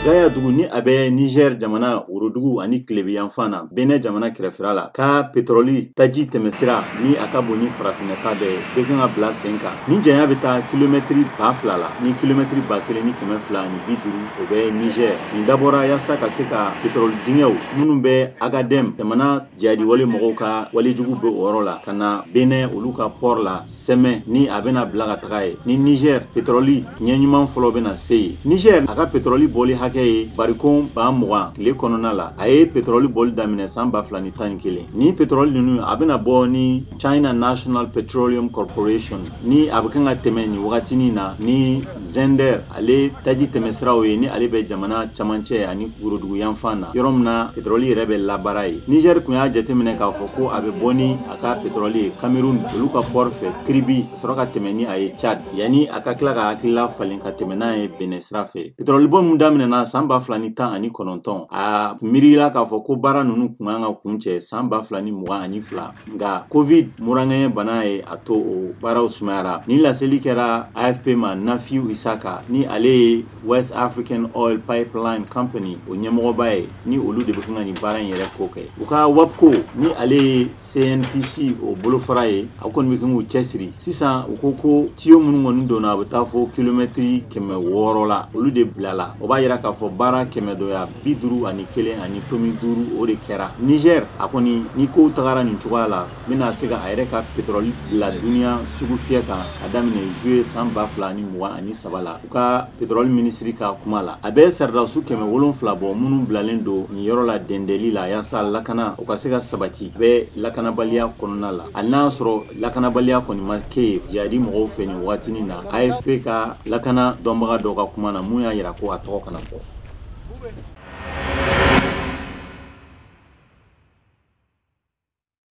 Gaya dugu ni abe Niger jamana worodugu ani kilebiyan fana Benin jamana kɛrɛfɛla la ka petroli taji tɛmɛsira ni a ka bon ni farafinna de bɛ kan ka bila sen kan. Ni janya bɛ taa kilomɛtiri 2000 la ni kilomɛtiri 1250 ani 50 o bɛ Niger. Nin dabɔra yasa ka se ka petroli dingɛw minnu bɛ Agadem jamana jadi wale mɔgɔw ka walejugu bɛ o yɔrɔ la ka na Benin olu ka port la sɛmɛ ni a bɛna bila ka taga ye. Ni Niger petroli ɲɛɲuman fɔlɔ bɛna se yen. Niger a ka petroli bɔli hakɛ ye barikon 20 tile kɔnɔna la a ye petroli bɔli daminɛ san 2011. Ni petroli ninnu a bɛna bɔ ni China National Petroleum Corporation ni a bɛ kan ka tɛmɛ ni wagatinin na ni Zender ale taji tɛmɛsiraw ye ni ale bɛ jamana camancɛ ani worodugu yanfan na yɔrɔ min na petroli yɛrɛ bɛ labaara ye. Niger kun y'a jateminɛ k'a fɔ ko a bɛ bɔ ni a ka petroli ye Cameroun olu ka port fɛ Kribi sɔrɔ ka tɛmɛ ni a ye Chad yani a ka tila ka hakilila falen ka tɛmɛ n'a ye Benin sira fɛ. Petroli bɔ mun daminɛna san 2019 a miirila k'a fɔ ko baara ninnu kun kan ka kuncɛ san 2022 nka Covid murangɛɲɛ bana ye a to o baaraw sumayara. Ni laseli kɛra AFP ma Nafiu Isaka ni ale ye West African Oil Pipeline Company o ɲɛmɔgɔba ye ni olu de bɛ kan ka nin baara in yɛrɛ ko kɛ. U ka WAPCO ni ale ye CNPC o bolofara ye a kɔni bɛ kan k'u cɛsiri. Sisan u ko tiyo minnu kɔni donna a bɛ taa fɔ kilomɛtiri 600 la olu de bilala. O b'a yira k'a fɔ baara 151 ani tomi 5 o de kɛra. Niger a kɔni ni kow tagara nin cogoya la bɛna se ka a yɛrɛ ka petroli bila duniya sugu fiyɛ kan a daminɛ juillet san 2023 la. U ka petroli ministri ka kuma la a bɛ saridasu 700 bɔ minnu bilalen don nin yɔrɔ la dendeli la yasa lakana o ka se ka sabati. A bɛ lakanabaliya kɔnɔna la hali n'a sɔrɔ lakanabaliya kɔni ma kɛ jadi mɔgɔw fɛ nin waatinin na AFP ka lakana dɔnbaga dɔ ka kuma na mun y'a yira ko a tɔgɔ kana fɔ.